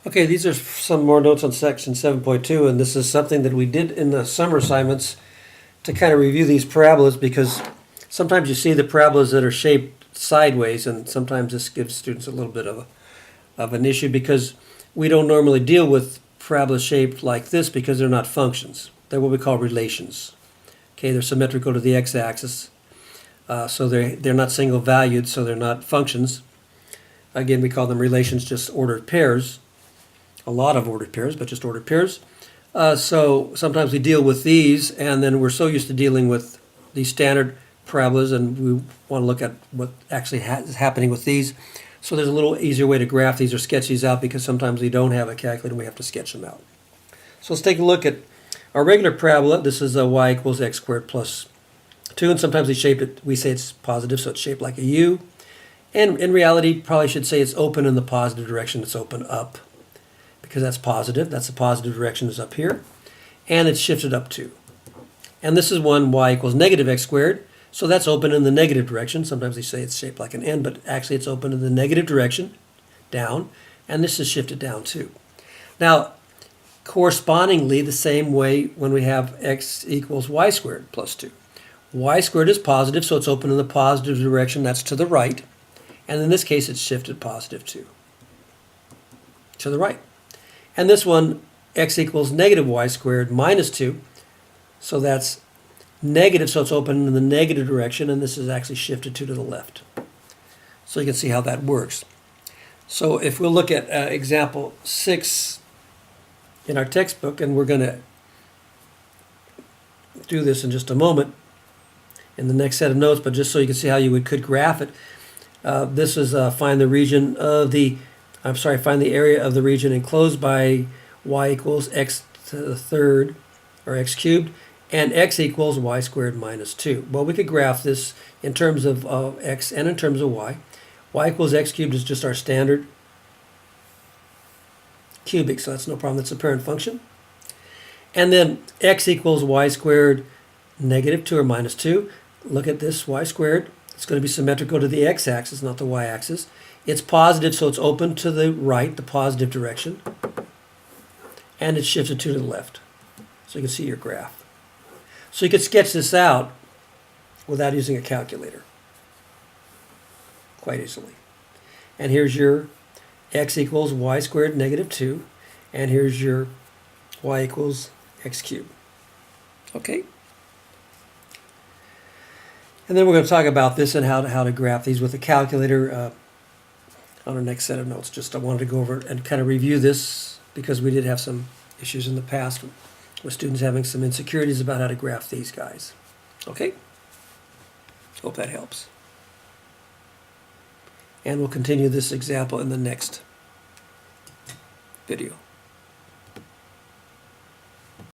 Okay, these are some more notes on section 7.2, and this is something that we did in the summer assignments to kind of review these parabolas, because sometimes you see the parabolas that are shaped sideways, and sometimes this gives students a little bit of an issue because we don't normally deal with parabolas shaped like this because they're not functions. They're what we call relations. Okay, they're symmetrical to the x-axis, so they're not single valued, so they're not functions. Again, we call them relations, just ordered pairs. A lot of ordered pairs, but just ordered pairs. So sometimes we deal with these, and then we're so used to dealing with these standard parabolas, and we want to look at what actually is happening with these. So there's a little easier way to graph these or sketch these out, because sometimes we don't have a calculator and we have to sketch them out. So let's take a look at our regular parabola. This is y equals x squared plus 2, and sometimes we say it's positive, so it's shaped like a U. And in reality, probably should say it's open in the positive direction. It's open up, because that's positive. That's the positive direction is up here. And it's shifted up 2. And this is one y equals negative x squared. So that's open in the negative direction. Sometimes they say it's shaped like an N, but actually it's open in the negative direction, down. And this is shifted down too. Now, correspondingly, the same way when we have x equals y squared plus 2. Y squared is positive, so it's open in the positive direction. That's to the right. And in this case, it's shifted positive 2. To the right. And this one, x equals negative y squared minus 2. So that's negative, so it's open in the negative direction, and this is actually shifted 2 to the left. So you can see how that works. So if we'll look at example 6 in our textbook, and we're going to do this in just a moment in the next set of notes, but just so you can see how you could graph it. This is find the area of the region enclosed by y equals x to the third, or x cubed, and x equals y squared minus 2. Well, we could graph this in terms of x and in terms of y. Y equals x cubed is just our standard cubic, so that's no problem. That's a parent function. And then x equals y squared negative 2 or minus 2. Look at this, y squared. It's going to be symmetrical to the x-axis, not the y-axis. It's positive, so it's open to the right, the positive direction. And it's shifted 2 to the left. So you can see your graph. So you could sketch this out without using a calculator quite easily. And here's your x equals y squared negative 2. And here's your y equals x cubed. Okay? And then we're going to talk about this and how to graph these with a calculator on our next set of notes. Just I wanted to go over and kind of review this, because we did have some issues in the past with students having some insecurities about how to graph these guys. Okay? Hope that helps. And we'll continue this example in the next video.